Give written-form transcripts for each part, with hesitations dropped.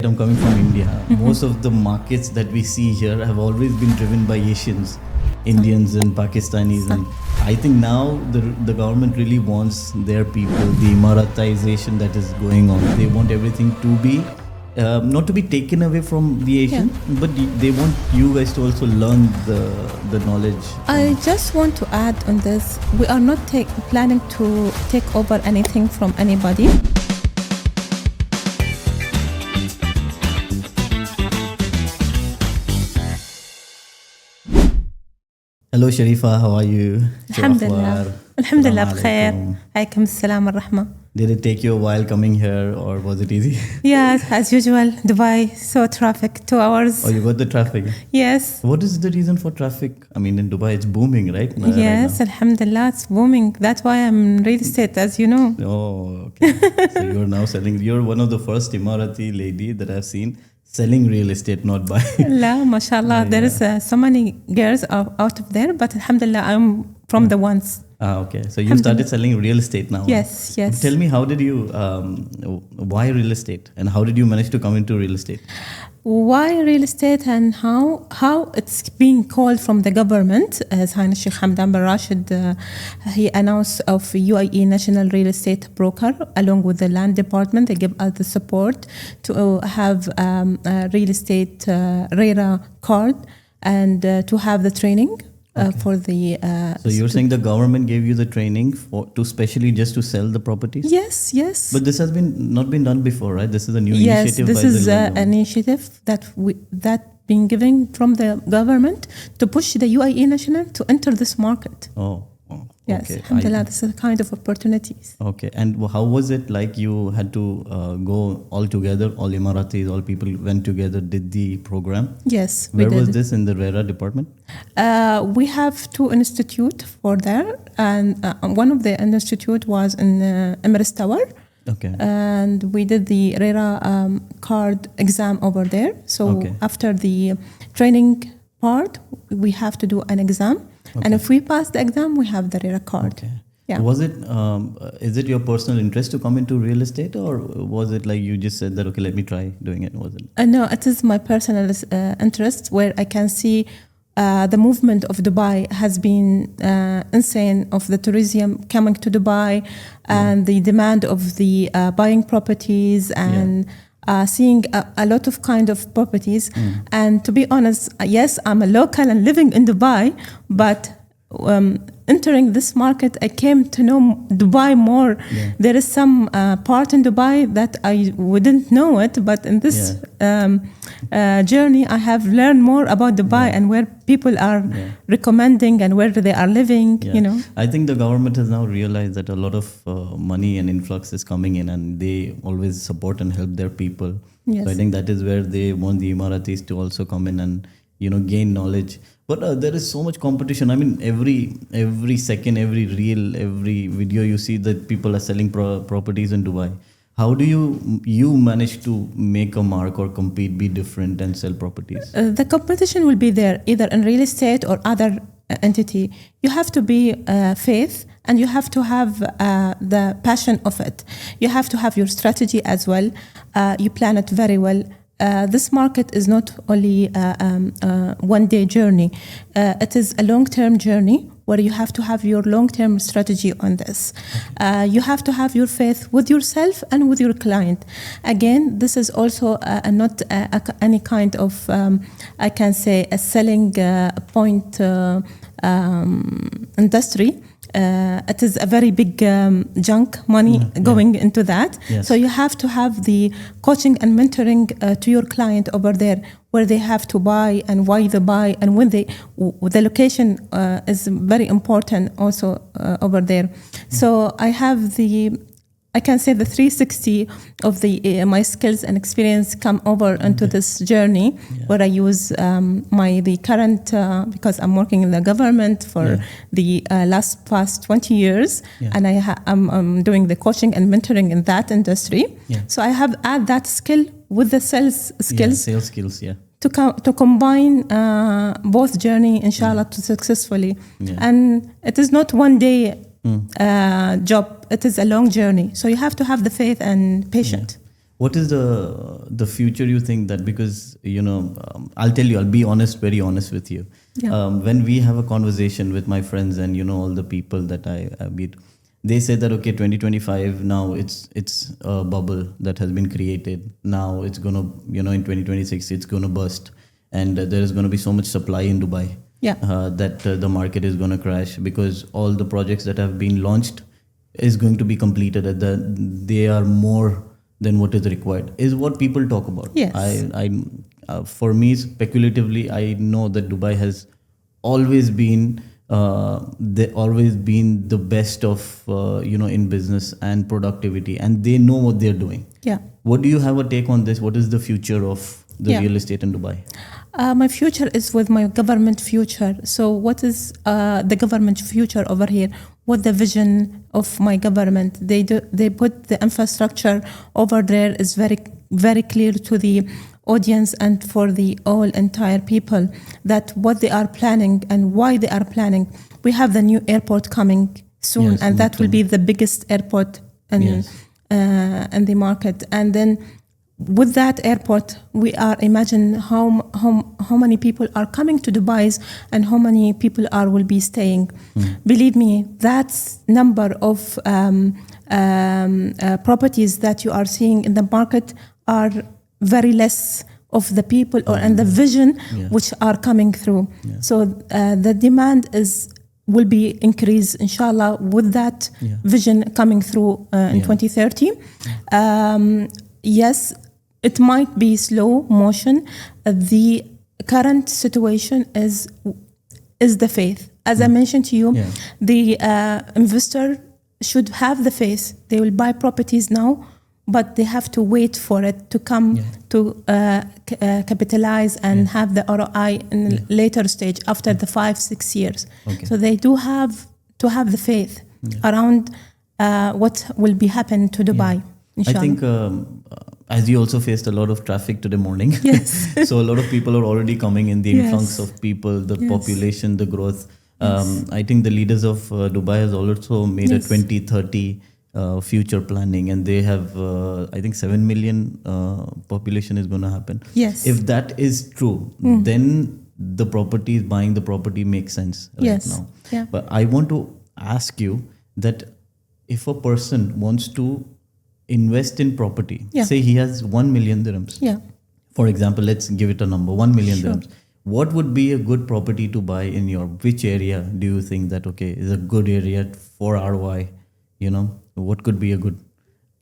I'm coming from India. Most of the markets that we see here have always been driven by Asians, Indians and Pakistanis, and I think now the government really wants their people. The Emiratization that is going on, they want everything to be not to be taken away from the Asian, but they want you guys to also learn the knowledge. I just want to add on this: we are not planning to take over anything from anybody. Hello Sharifa, how are you? Alhamdulillah بخير. عليكم السلام والرحمة. Did it take you a while coming here or was it easy? Yes, as usual, Dubai, so traffic, 2 hours. Oh, you got the traffic? Yes. What is the reason for traffic? I mean, in Dubai, it's booming, right? Yes, Alhamdulillah, it's booming. That's why I'm in real estate, as you know. Oh, okay. So you're now selling, you're one of the first Emirati lady that I've seen selling real estate, not buying. La, mashallah, there is so many girls out of there, but Alhamdulillah, I'm from the ones. Ah, okay. So you started selling real estate now. Yes, yes. Tell me, how did you, why real estate? And how did you manage to come into real estate? Why real estate and how it's being called from the government, as Highness Sheikh Hamdan bin Rashid, he announced of UAE National Real Estate Broker along with the land department. They give us the support to have a real estate RERA card and to have the training. For the so you're saying the government gave you the training to specially just to sell the properties? Yes, yes. But this has not been done before, right? This is a new initiative. Yes, this is an initiative that been given from the government to push the UAE national to enter this market. Oh. Yes, okay. Alhamdulillah, this is a kind of opportunities. Okay, and how was it like you had to go all together, all Emiratis, all people went together, did the program? Yes, Where was this, in the RERA department? We have 2 institutes for there, and one of the institute was in Emirati Tower. Okay. And we did the RERA card exam over there. So after the training part, we have to do an exam. Okay. And if we pass the exam, we have the RERA card. Okay. Yeah. Was it, is it your personal interest to come into real estate, or was it like you just said that, okay, let me try doing it? Was it? No, it is my personal interest, where I can see the movement of Dubai has been insane, of the tourism coming to Dubai and the demand of the buying properties and seeing a lot of kind of properties. And to be honest, yes, I'm a local and living in Dubai, but entering this market, I came to know Dubai more. Yeah. There is some part in Dubai that I wouldn't know it, but in this journey, I have learned more about Dubai and where people are recommending and where they are living. You know, I think the government has now realized that a lot of money and influx is coming in, and they always support and help their people. Yes. So I think that is where they want the Emiratis to also come in and gain knowledge. But there is so much competition. I mean, every second, every reel, every video you see that people are selling properties in Dubai. How do you manage to make a mark or compete, be different and sell properties? The competition will be there either in real estate or other entity. You have to be faith, and you have to have the passion of it. You have to have your strategy as well. You plan it very well. This market is not only a one-day journey. It is a long-term journey where you have to have your long-term strategy on this. You have to have your faith with yourself and with your client. Again, this is also not any kind of, I can say, a selling point industry. It is a very big junk money going into that. Yes. So you have to have the coaching and mentoring to your client over there, where they have to buy and why they buy, and when the location is very important also over there. So I have I can say the 360 of my skills and experience come over into this journey, where I use the current, because I'm working in the government for the past 20 years, and I'm doing the coaching and mentoring in that industry. So I have add that skill with the sales skills. Sales skills, to combine both journey, inshallah, to successfully. And it is not one day job. It is a long journey. So you have to have the faith and patience. What is the future you think that, because I'll tell you, I'll be honest, very honest with you. Yeah. When we have a conversation with my friends and all the people that I meet, they say that okay, 2025 now it's a bubble that has been created. Now it's gonna in 2026 it's gonna burst, and there is gonna be so much supply in Dubai. Yeah. That the market is gonna crash because all the projects that have been launched is going to be completed at they are more than what is required, is what people talk about. Yes. For me, speculatively, I know that Dubai has always been the best of in business and productivity, and they know what they're doing. Yeah. What do you have a take on this? What is the future of the Yeah. real estate in Dubai? My future is with my government future. So what is the government future over here? What the vision of my government? They put the infrastructure over there is very, very clear to the audience and for the all entire people that what they are planning and why they are planning. We have the new airport coming soon, Yes, and that will be the biggest airport in the market. And then with that airport, we are imagine how many people are coming to Dubai and how many people will be staying. Believe me, that number of properties that you are seeing in the market are very less of the people and the vision which are coming through. Yeah. So the demand will be increased, inshallah, with that vision coming through in 2030. Yes, it might be slow motion. The current situation is the faith. As I mentioned to you, the investor should have the faith. They will buy properties now, but they have to wait for it to come to capitalize and have the ROI in a later stage after the 5-6 years. Okay. So they do have to have the faith around what will be happen to Dubai. I think as you also faced a lot of traffic today morning. Yes. So a lot of people are already coming in, the influx of people, the population, the growth. I think the leaders of Dubai has also made a 2030 future planning, and they have I think 7 million population is going to happen. Yes. If that is true, then the buying the property makes sense right now. Yeah. But I want to ask you that if a person wants to invest in property, say he has 1 million dirhams. Yeah. For example, let's give it a number, 1 million dirhams. What would be a good property to buy in which area do you think that, okay, is a good area for ROI? What could be a good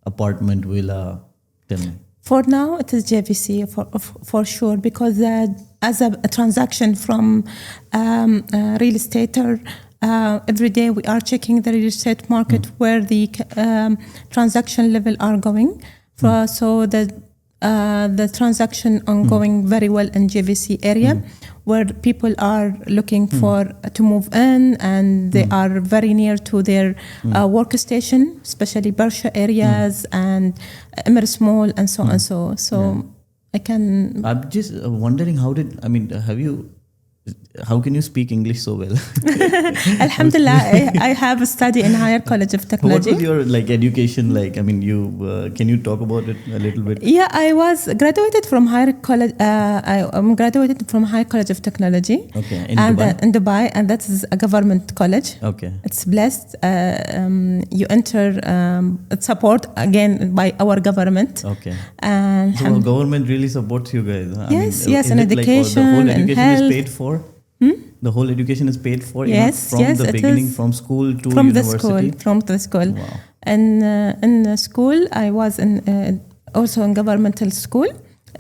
apartment, villa? Tell me. For now, it is JVC for sure, because as a transaction from real estate, every day we are checking the real estate market where the transaction level are going. So the transaction ongoing very well in JVC area, where people are looking to move in, and they are very near to their workstation, especially Barsha areas and Emirati Mall and so on and so. So I'm just wondering, how can you speak English so well? Alhamdulillah, I have studied in Higher College of Technology. What was your education like? Can you talk about it a little bit? Yeah, I was graduated from Higher College. I'm graduated from Higher College of Technology. Okay, in Dubai, and that is a government college. Okay, it's blessed. You enter support again by our government. Okay, and so government really supports you guys. Yes, and education, the whole education and health. is paid for. The whole education is paid for. Yes, from the beginning, from school to from university. From the school. Wow. And in school, I was also in governmental school.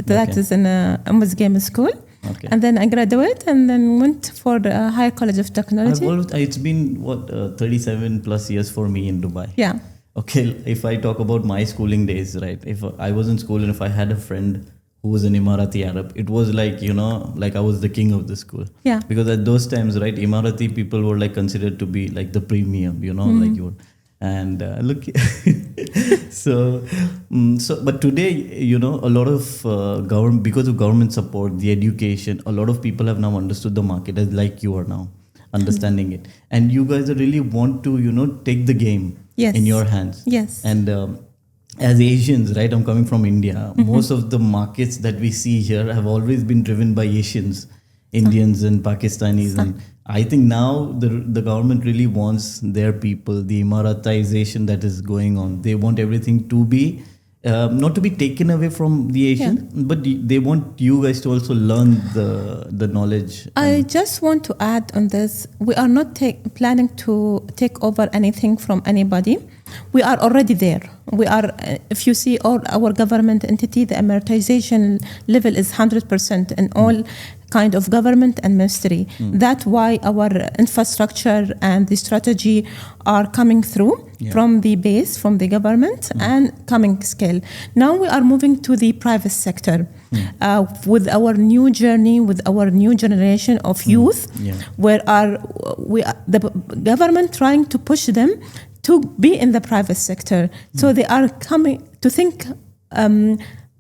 That is in a Muslim school. Okay. And then I graduated and then went for the Higher College of Technology. It's been 37 plus years for me in Dubai. Yeah. Okay, if I talk about my schooling days, right? If I was in school and if I had a friend who was an Emirati Arab, it was like I was the king of the school. Yeah. Because at those times, right, Emirati people were considered to be the premium, and look. But today, a lot of government, because of government support, the education, a lot of people have now understood the market as you are now understanding it, and you guys really want to take the game in your hands. Yes. And as Asians, right? I'm coming from India. Most of the markets that we see here have always been driven by Asians, Indians and Pakistanis. And I think now the government really wants their people, the Emiratization that is going on. They want everything to be, not to be taken away from the Asians, but they want you guys to also learn the knowledge. I just want to add on this. We are not planning to take over anything from anybody. We are already there. We are, if you see all our government entity, the Emiratization level is 100% in all kind of government and ministry. That's why our infrastructure and the strategy are coming through from the base, from the government and coming scale. Now we are moving to the private sector with our new journey, with our new generation of youth, where the government trying to push them to be in the private sector. So they are coming to think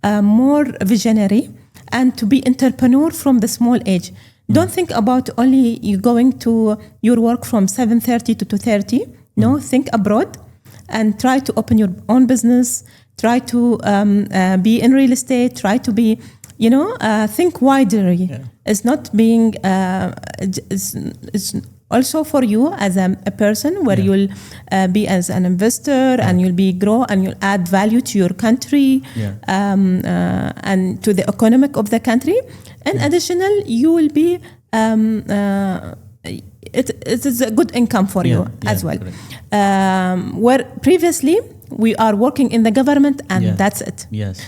more visionary and to be entrepreneur from the small age. Don't think about only you going to your work from 7:30 to 2:30. No, think abroad and try to open your own business. Try to be in real estate. Try to be, think wider. It's not being. It's also for you as a person where you'll be as an investor and you'll be grow and you'll add value to your country and to the economic of the country. And additional, you will be it is a good income for you as well. Where previously we are working in the government and that's it.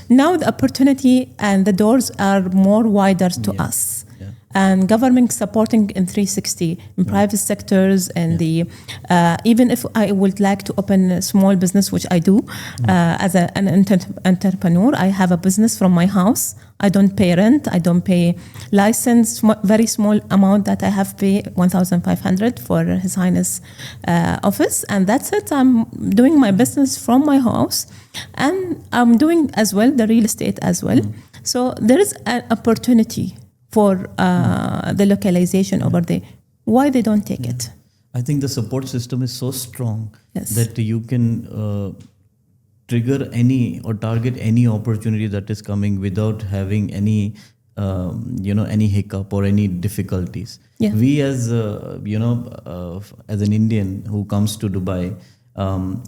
Now the opportunity and the doors are more wider to us. And government supporting in 360 in private sectors and the even if I would like to open a small business, which I do as an entrepreneur, I have a business from my house. I don't pay rent, I don't pay license, very small amount that I have pay 1,500 for His Highness office, and that's it. I'm doing my business from my house, and I'm doing as well the real estate as well. So there is an opportunity for the localization over there. Why they don't take it? I think the support system is so strong that you can trigger any or target any opportunity that is coming without having any any hiccup or any difficulties. We as as an Indian who comes to Dubai,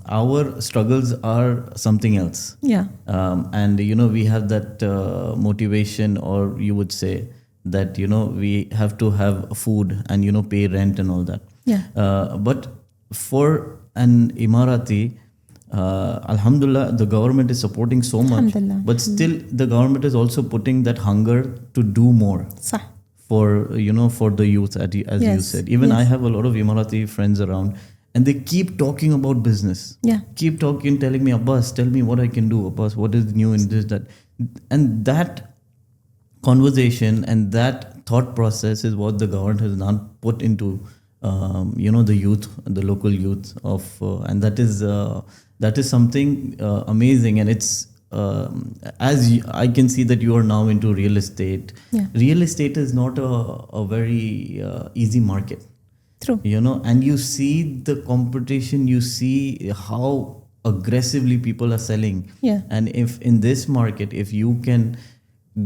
our struggles are something else. And we have that motivation, or you would say that we have to have food and pay rent and all that. But for an Emirati, alhamdulillah, the government is supporting so much, but still the government is also putting that hunger to do more for for the youth, as you said. Even I have a lot of Emirati friends around, and they keep talking about business. Keep talking, telling me, Abbas, tell me what I can do. Abbas, what is new in this, that. And that conversation and that thought process is what the government has now put into the youth, the local youth of, and that is something amazing. And it's I can see that you are now into real estate. Real estate is not a very easy market. True. And you see the competition, you see how aggressively people are selling. And if in this market, if you can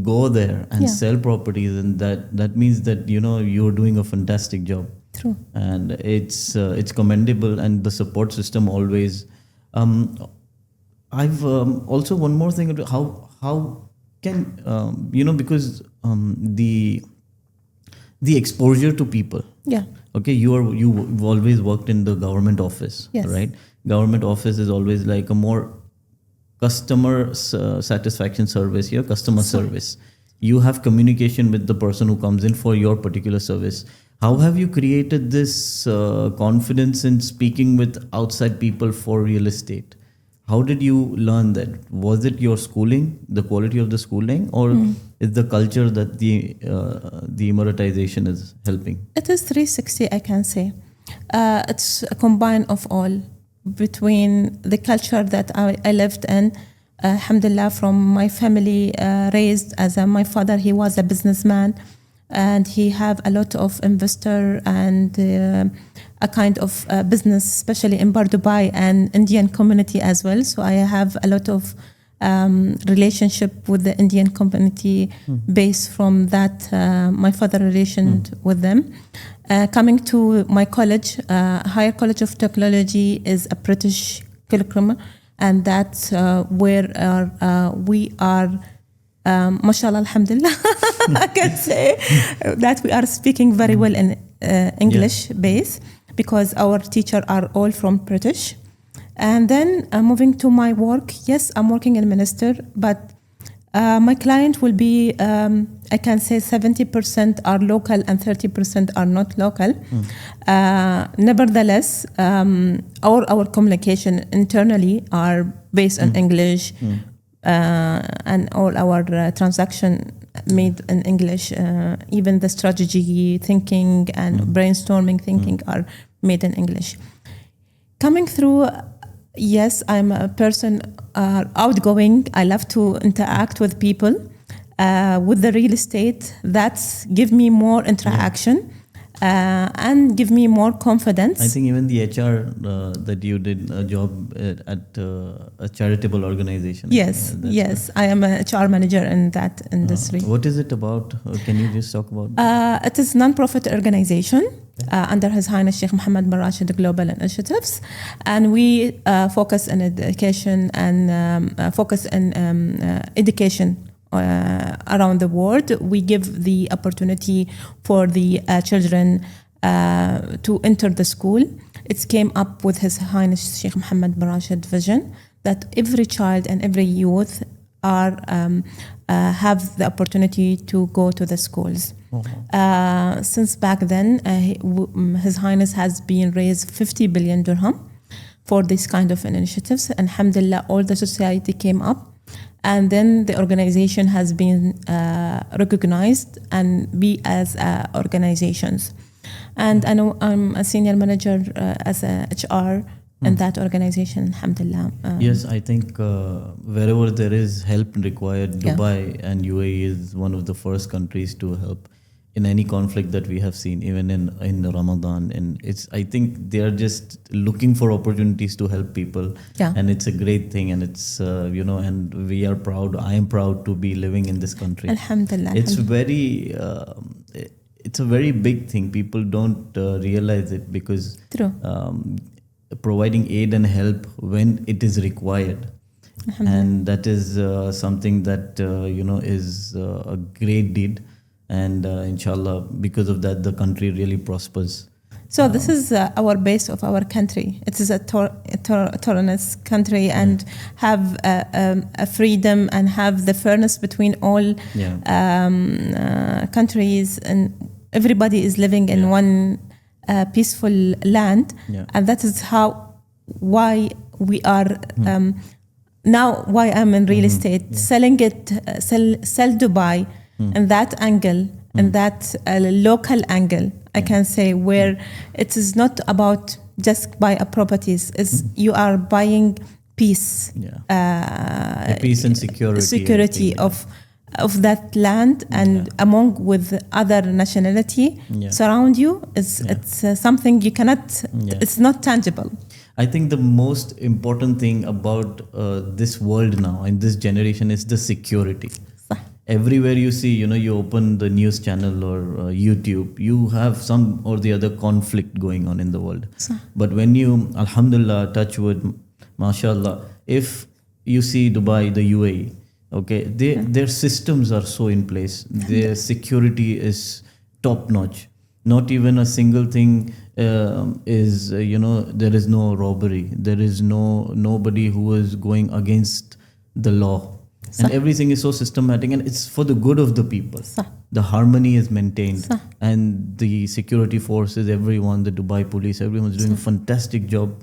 go there and sell properties, and that means that you're doing a fantastic job. True. And it's commendable, and the support system always. I've also one more thing. How can because the exposure to people. Okay, you've always worked in the government office, right? Government office is always like a more customer satisfaction service, your customer service. You have communication with the person who comes in for your particular service. How have you created this confidence in speaking with outside people for real estate? How did you learn that? Was it your schooling, the quality of the schooling, or is the culture that the Emiratization is helping? It is 360, I can say. It's a combine of all, between the culture that I lived in, alhamdulillah, from my family raised as my father, he was a businessman, and he have a lot of investor and a kind of business, especially in Dubai and Indian community as well. So I have a lot of relationship with the Indian community based from that my father relation with them. Coming to my college, Higher College of Technology is a British curriculum, and that's where we are, mashallah, alhamdulillah, I can say that we are speaking very well in English base, because our teachers are all from British. And then moving to my work, yes, I'm working in minister, but my client will be, I can say 70% are local and 30% are not local. Nevertheless, our communication internally are based on English, and all our transaction made in English. Even the strategy thinking and brainstorming thinking are made in English. Coming through, yes, I'm a person outgoing. I love to interact with people. With the real estate, that's give me more interaction and give me more confidence. I think even the HR that you did a job at a charitable organization. Yes, yes, I am a HR manager in that industry. What is it about? Can you just talk about? It is a non-profit organization under His Highness Sheikh Mohammed bin Rashid Global Initiatives, and we focus on education and focus on education around the world. We give the opportunity for the children to enter the school. It came up with His Highness Sheikh Mohammed bin Rashid vision that every child and every youth are have the opportunity to go to the schools. Since back then, His Highness has been raised 50 billion dirham for this kind of initiatives. And alhamdulillah, all the society came up. And then the organization has been recognized and be as organizations. And I know I'm a senior manager as a HR in that organization, alhamdulillah. Yes, I think wherever there is help required, Dubai and UAE is one of the first countries to help in any conflict that we have seen, even in Ramadan. And it's, I think they are just looking for opportunities to help people. And it's a great thing. And it's, and we are proud. I am proud to be living in this country. Alhamdulillah. It's very, it's a very big thing. People don't realize it because providing aid and help when it is required. And that is something that, is a great deed. And inshallah, because of that, the country really prospers. So this is our base of our country. It is a autonomous country and have a freedom and have the fairness between all countries, and everybody is living in one peaceful land. And that is why we are now. Why I'm in real estate, selling it, sell Dubai. And that angle, and that local angle, I can say, where it is not about just buy a properties, is you are buying peace, peace and security of that land, and among with other nationality surround you. It's something you cannot. It's not tangible. I think the most important thing about this world now and this generation is the security. Everywhere you see, you open the news channel or YouTube, you have some or the other conflict going on in the world. But when you, alhamdulillah, touch wood, mashallah, if you see Dubai, the UAE, okay, their systems are so in place. Their security is top notch. Not even a single thing is, there is no robbery. There is nobody who is going against the law. And everything is so systematic, and it's for the good of the people. The harmony is maintained, and the security forces, everyone, the Dubai police, everyone's doing a fantastic job.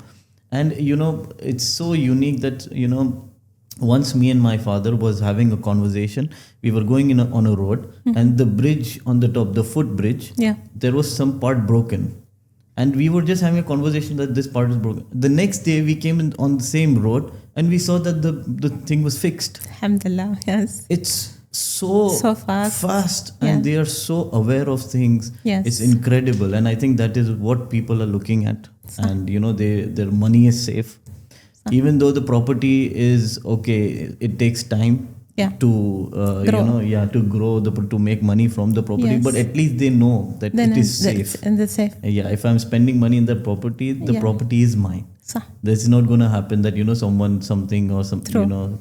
And it's so unique that once me and my father was having a conversation. We were going on a road, and the bridge on the top, the footbridge, there was some part broken. And we were just having a conversation that this part is broken. The next day we came in on the same road and we saw that the thing was fixed. Alhamdulillah, yes. It's So fast. Yeah. And they are so aware of things. Yes. It's incredible, and I think that is what people are looking at. And their money is safe, even though the property is okay. It takes time. Yeah. To Grow. to grow to make money from the property. Yes. But at least they know that Then it is safe. And the safe. Yeah, if I'm spending money in the property, the property is mine. There's not going to happen that something or some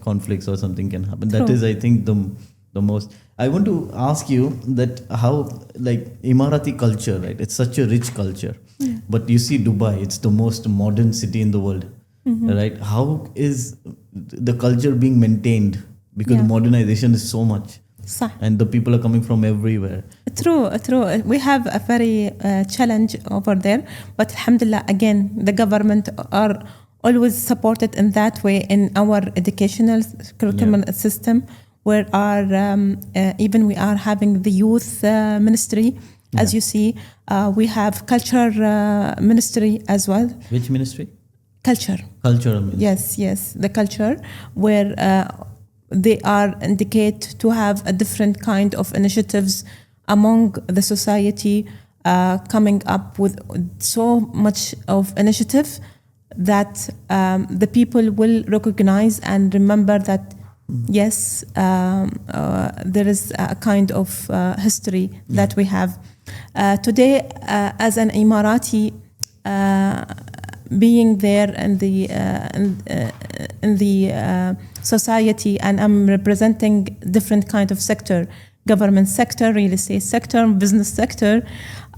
conflicts or something can happen. That is, I think, the most. I want to ask you that how, like, Emirati culture, right? It's such a rich culture, but you see Dubai, it's the most modern city in the world, right? How is the culture being maintained? Because modernization is so much. And the people are coming from everywhere. True. We have a very challenge over there, but alhamdulillah, again, the government are always supported in that way in our educational curriculum system, where even we are having the youth ministry, as you see. We have culture ministry as well. Which ministry? Culture ministry. Yes, the culture, where they are indicate to have a different kind of initiatives among the society, coming up with so much of initiative that the people will recognize and remember that yes, there is a kind of history that we have. Today, as an Emirati, being there in the society, and I'm representing different kind of sector, government sector, real estate sector, business sector.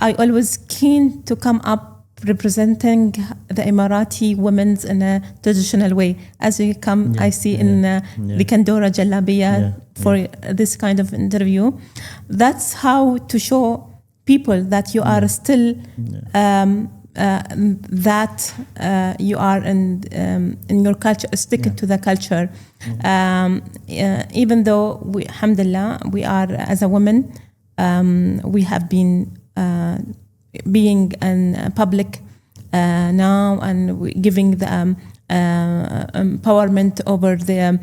I always keen to come up representing the Emirati women in a traditional way. As you come, I see in the Kandora Jalabiya for this kind of interview. That's how to show people that you are still that you are in your culture, sticking to the culture. Even though alhamdulillah, we are, as a woman, we have been being in public now, and giving the empowerment over the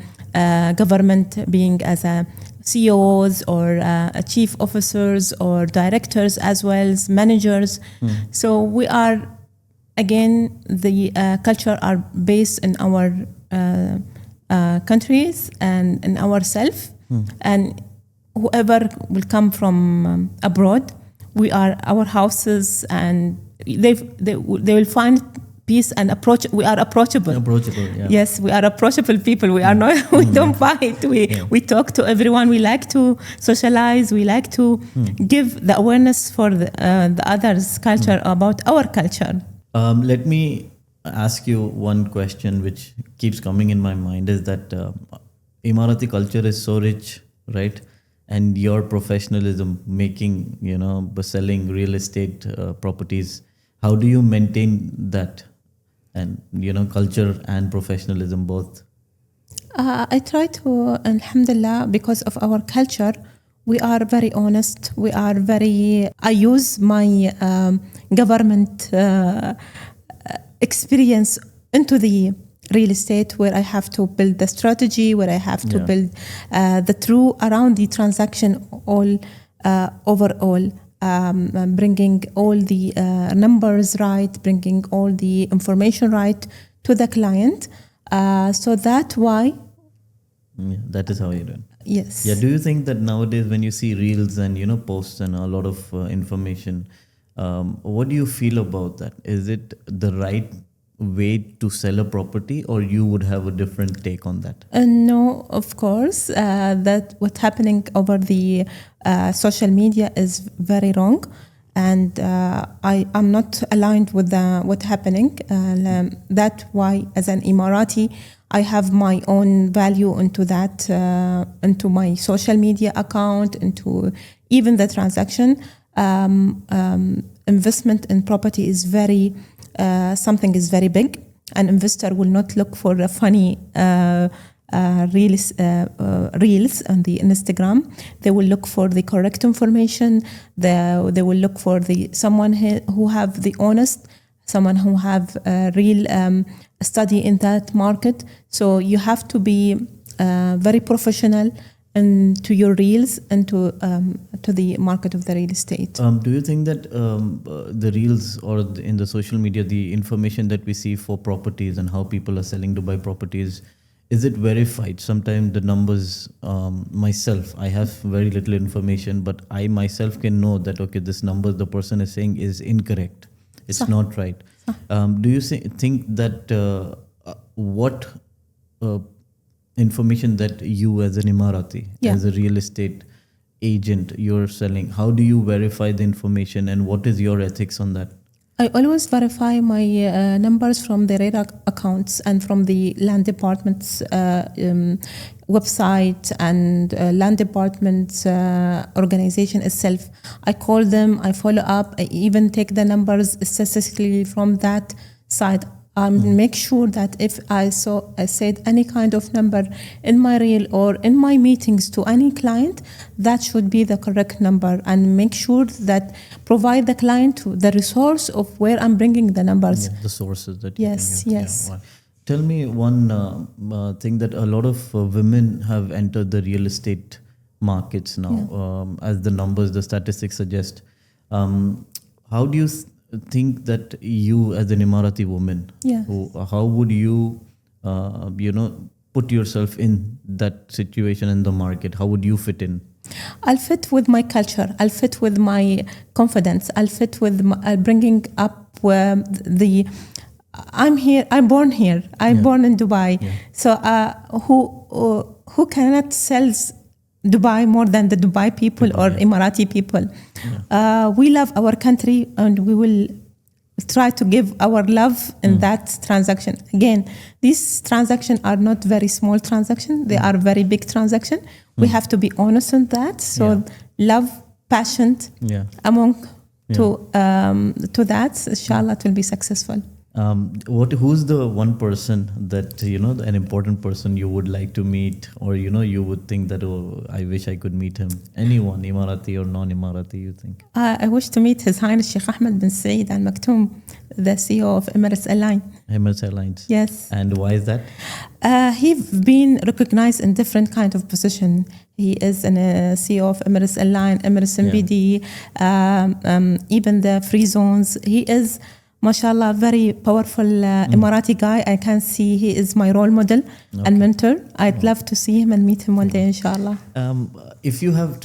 government, being as a CEOs or chief officers or directors, as well as managers. So we are, again, the culture are based in our countries and in ourselves. And whoever will come from abroad, we are our houses, and they will find peace and approach. We are approachable. Yes, we are approachable people. We are not. We don't fight. We talk to everyone. We like to socialize. We like to give the awareness for the others' culture about our culture. Let me ask you one question, which keeps coming in my mind, is that Emirati culture is so rich, right? And your professionalism, making, selling real estate properties. How do you maintain that? And culture and professionalism both? I try to, alhamdulillah, because of our culture, we are very honest. We are very. I use my government experience into the real estate, where I have to build the strategy, where I have to build the true around the transaction all overall. Bringing all the numbers right, bringing all the information right to the client. So that's why. That is how you do it. Yes. Yeah. Do you think that nowadays, when you see reels and posts and a lot of information, what do you feel about that? Is it the right way to sell a property, or you would have a different take on that? No, of course. That what's happening over the social media is very wrong, and I'm not aligned with what's happening. That's why, as an Emirati, I have my own value into that, into my social media account, into even the transaction. Investment in property is very something is very big. An investor will not look for a funny reels on the Instagram. They will look for the correct information. They will look for someone who have the honest, someone who have a real study in that market. So you have to be very professional into your reels and to the market of the real estate. Do you think that the reels or in the social media, the information that we see for properties and how people are selling Dubai properties, is it verified? Sometimes the numbers, myself, I have very little information, but I myself can know that, okay, this number the person is saying is incorrect. It's not right. Do you think that what information that you as an Emirati, as a real estate agent, you're selling, how do you verify the information and what is your ethics on that? I always verify my numbers from the RERA accounts and from the land department's website and land department's organization itself. I call them, I follow up, I even take the numbers statistically from that side. Make sure that if I said any kind of number in my reel or in my meetings to any client, that should be the correct number, and make sure that provide the client the resource of where I'm bringing the numbers. The sources that yes. Yeah, wow. Tell me one thing that a lot of women have entered the real estate markets now, as the numbers, the statistics suggest. How do you think that you as an Emirati woman, how would you, put yourself in that situation in the market? How would you fit in? I'll fit with my culture. I'll fit with my confidence. I'll fit with bringing up I'm here. I'm born here. I'm born in Dubai. Yeah. So who cannot sell Dubai more than the Dubai people or Emirati people? Yeah. We love our country, and we will try to give our love in that transaction. Again, these transactions are not very small transactions. They are very big transactions. We have to be honest on that. So love, passion among to that, inshallah, it will be successful. Who's the one person that, an important person you would like to meet, or, you would think that, oh, I wish I could meet him? Anyone, Emirati or non-Emirati, you think? I wish to meet His Highness Sheikh Ahmed bin Saeed Al Maktoum, the CEO of Emirates Airlines. Emirates Airlines. Yes. And why is that? He's been recognized in different kind of position. He is a CEO of Emirates Airlines, Emirates MBD, even the free zones. He is, mashallah, very powerful Emirati guy. I can see he is my role model and mentor. I'd love to see him and meet him one day, inshallah. If you have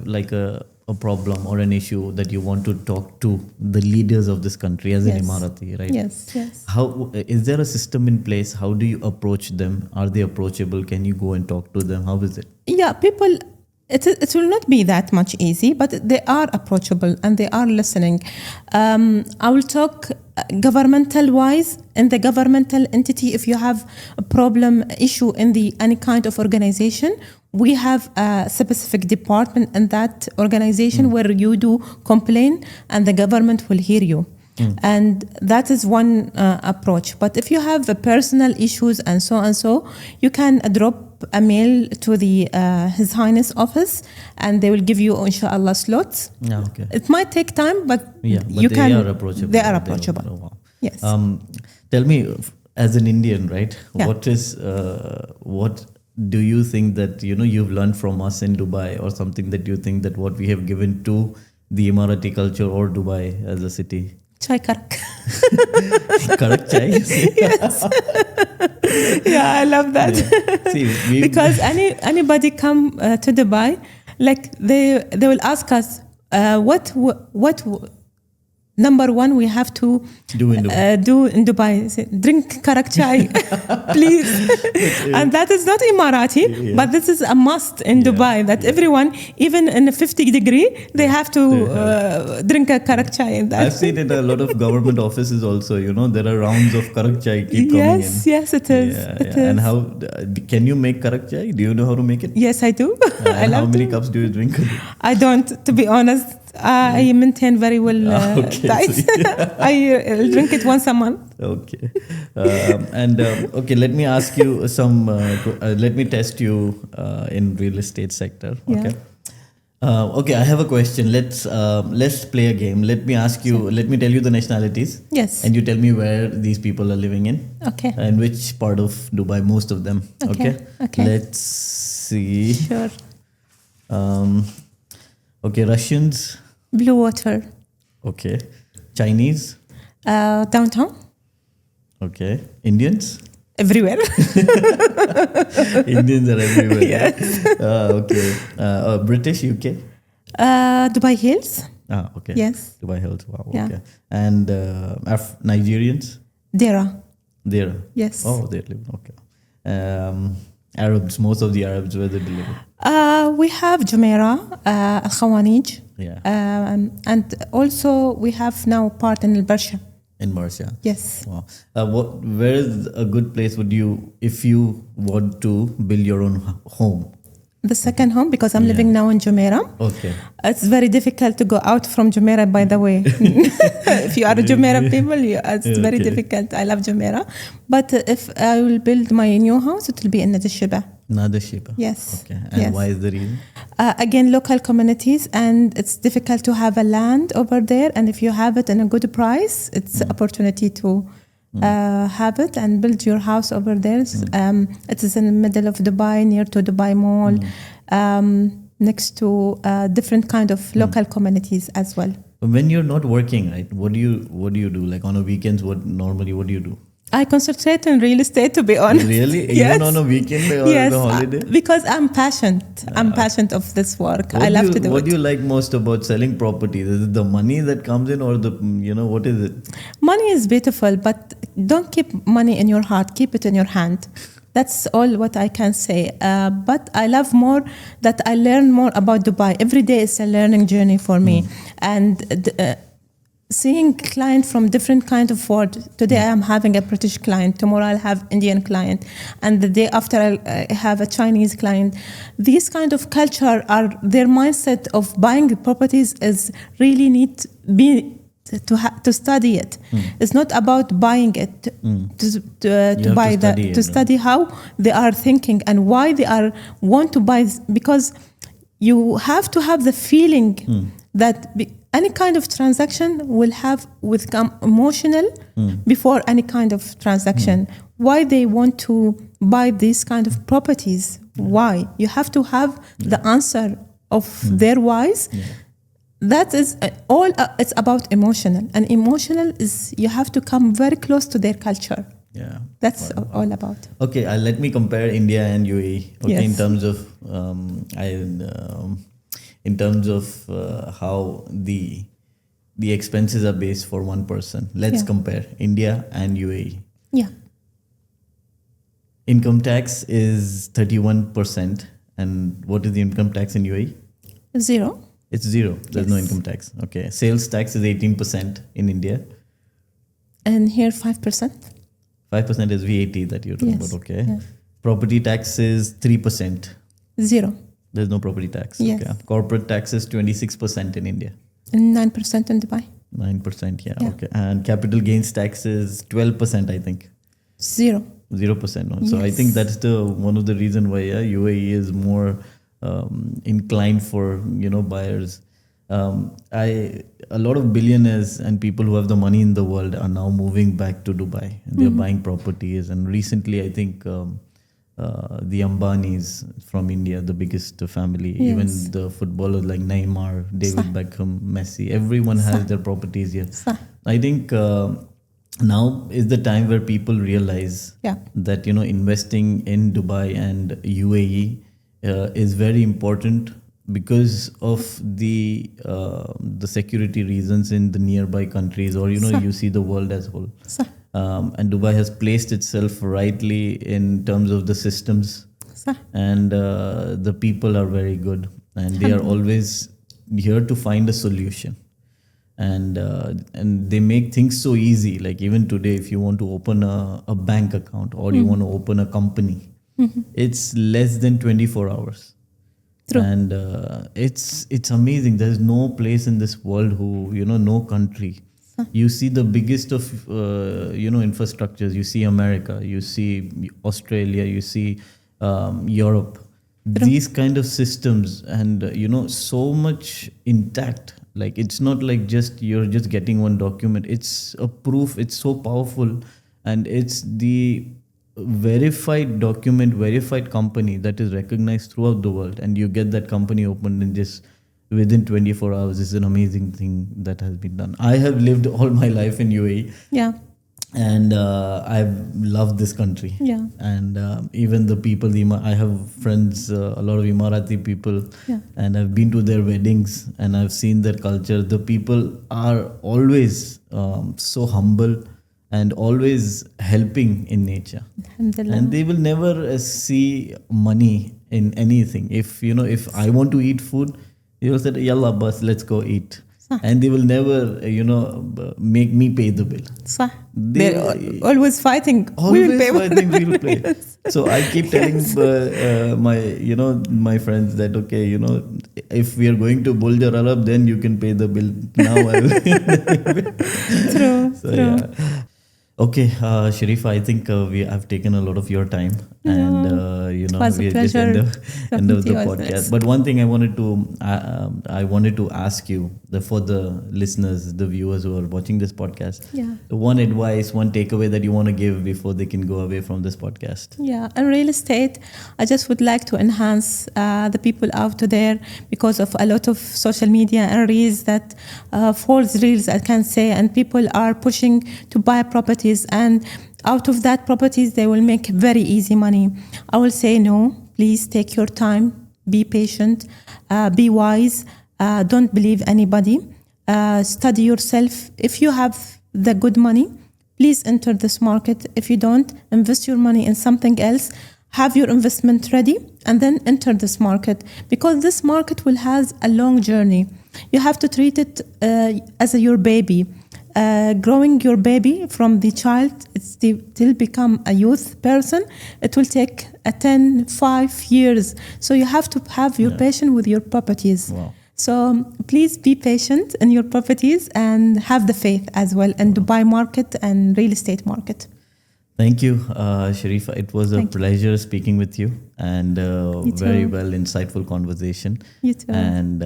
like a problem or an issue that you want to talk to the leaders of this country as an Emirati, right? Yes. How is there a system in place? How do you approach them? Are they approachable? Can you go and talk to them? How is it? Yeah, people. It will not be that much easy, but they are approachable and they are listening. I will talk governmental wise. In the governmental entity, if you have a problem, issue in any kind of organization, we have a specific department in that organization where you do complain and the government will hear you. And that is one approach. But if you have personal issues and so, you can drop a mail to the His Highness office, and they will give you, inshallah, slots. Okay. It might take time, but they are approachable. They are approachable. Wow. Yes. Tell me, as an Indian, right? Yeah. What do you think that you've learned from us in Dubai, or something that you think that what we have given to the Emirati culture or Dubai as a city? Chai karak. Karak chai? Yes. Yeah, I love that. Yeah. See, because anybody come to Dubai, like they will ask us, what number one we have to do in Dubai. Say, drink karak chai, please. And that is not Emirati, but this is a must in Dubai, that everyone, even in a 50 degree, they have to drink a karak chai. I've seen it in a lot of government offices also, there are rounds of karak chai keep coming in. Yes, it is. It is. And how, can you make karak chai? Do you know how to make it? Yes, I do. And how many cups do you drink? I don't, to be honest. I maintain very well diet. I drink it once a month. Okay. Okay, let me ask you some, let me test you in real estate sector. Okay. Okay, I have a question. Let's play a game. Let me ask you, let me tell you the nationalities. Yes. And you tell me where these people are living in. Okay. And which part of Dubai, most of them. Okay. Okay. Let's see. Sure. Okay, Russians. Blue water. Okay. Chinese. Downtown. Okay. Indians. Everywhere. Indians are everywhere. Yes. Okay. British, UK. Dubai Hills. Okay. Yes. Dubai Hills. Wow. Yeah. Okay. And Nigerians. Dera. There. Yes. Oh, they live. Okay. Arabs. Most of the Arabs where they live. We have Jumeirah, Al Khawanij. Yeah. And also we have now part in Al Barsha. In Marcia. Yes. Wow. Where is a good place would you, if you want to build your own home? The second home, because I'm living now in Jumeirah. Okay. It's very difficult to go out from Jumeirah, by the way. If you are a Jumeirah people, it's very difficult. I love Jumeirah. But if I will build my new house, it will be in Nadi Shiba. Nadi Shiba. Yes. Okay. And why is the reason? Again, local communities, and it's difficult to have a land over there. And if you have it in a good price, it's an opportunity to have it and build your house over there. It is in the middle of Dubai, near to Dubai Mall, next to different kind of local communities as well. When you're not working, right? What do you do? Like on a weekends, what do you do? I concentrate on real estate, to be honest. Really? Yes. Even on a weekend or yes, a holiday? Because I'm passionate. I'm passionate of this work. I love to do it. What do you like most about selling properties? Is it the money that comes in, or what is it? Money is beautiful, but don't keep money in your heart. Keep it in your hand. That's all what I can say. But I love more that I learn more about Dubai. Every day is a learning journey for me. And seeing clients from different kind of world. Today I'm having a British client. Tomorrow I'll have Indian client. And the day after I'll have a Chinese client. These kind of culture are, their mindset of buying properties is really need to study it. It's not about buying it to buy that, to study how they are thinking and why they are want to buy, because you have to have the feeling that any kind of transaction will become emotional before any kind of transaction. Why they want to buy these kind of properties? Why? You have to have the answer of their whys. That is all. It's about emotional, and emotional is you have to come very close to their culture. Yeah, that's all about. Okay, let me compare India and UAE. Okay, Yes. In terms of how the expenses are based for one person. Let's compare India and UAE. Yeah. Income tax is 31%, and what is the income tax in UAE? 0. It's 0. There's no income tax. Okay. Sales tax is 18% in India. And here 5%. 5% is VAT that you're talking about. Okay. Yeah. Property tax is 3%. 0. There's no property tax. Yes. Okay. Corporate tax is 26% in India. And 9% in Dubai. 9%. Yeah. Okay. And capital gains tax is 12%, I think. 0. 0%. No? So I think that's one of the reason why UAE is more inclined for buyers. A lot of billionaires and people who have the money in the world are now moving back to Dubai. And they're buying properties. And recently, I think the Ambanis from India, the biggest family, even the footballers like Neymar, David Beckham, Messi, everyone has their properties here. I think now is the time where people realize that investing in Dubai and UAE is very important because of the security reasons in the nearby countries, or you see the world as a whole. And Dubai has placed itself rightly in terms of the systems, and the people are very good, and they are always here to find a solution. And they make things so easy. Like even today, if you want to open a bank account or you want to open a company, it's less than 24 hours. True. And it's amazing. There's no place in this world who, no country. You see the biggest of, infrastructures. You see America, you see Australia, you see Europe. True. These kind of systems and, so much intact. Like it's not like you're just getting one document. It's a proof. It's so powerful, and it's the verified document, verified company that is recognized throughout the world, and you get that company opened in just within 24 hours is an amazing thing that has been done. I have lived all my life in UAE. Yeah. And I've loved this country. Yeah. And even the people, I have friends, a lot of Emirati people, Yeah. and I've been to their weddings and I've seen their culture. The people are always so humble and always helping in nature. Alhamdulillah. And they will never see money in anything. If I want to eat food, they will say, "Yalla, boss, let's go eat." And they will never, make me pay the bill. صح. They're always fighting. Always fighting. We'll pay. So I keep telling my friends that, okay, if we are going to Burj Al Arab, then you can pay the bill. Now I will. True. So, yeah. Okay, Sharifa, I think I've taken a lot of your time, and it was a pleasure end of the talking to you podcast. this. But one thing I wanted to ask you, for the listeners, the viewers who are watching this podcast, one advice, one takeaway that you want to give before they can go away from this podcast. Yeah, in real estate, I just would like to enhance the people out there because of a lot of social media and reels that false reels, I can say, and people are pushing to buy properties, and out of that properties they will make very easy money. I will say no, please take your time, be patient, be wise, don't believe anybody, study yourself. If you have the good money, please enter this market. If you don't, invest your money in something else, have your investment ready, and then enter this market, because this market will have a long journey. You have to treat it as your baby. Growing your baby from the child till become a youth person, it will take 5 years. So you have to have your patience with your properties. Wow. So please be patient in your properties and have the faith as well in Dubai market and real estate market. Thank you, Sharifa. It was a pleasure speaking with you, and very well insightful conversation. You too. And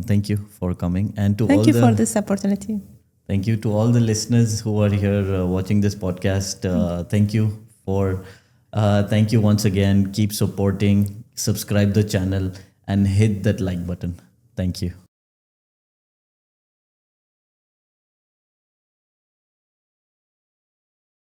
thank you for coming. And thank you for this opportunity. Thank you to all the listeners who are here watching this podcast. Thank you once again. Keep supporting, subscribe the channel, and hit that like button. Thank you.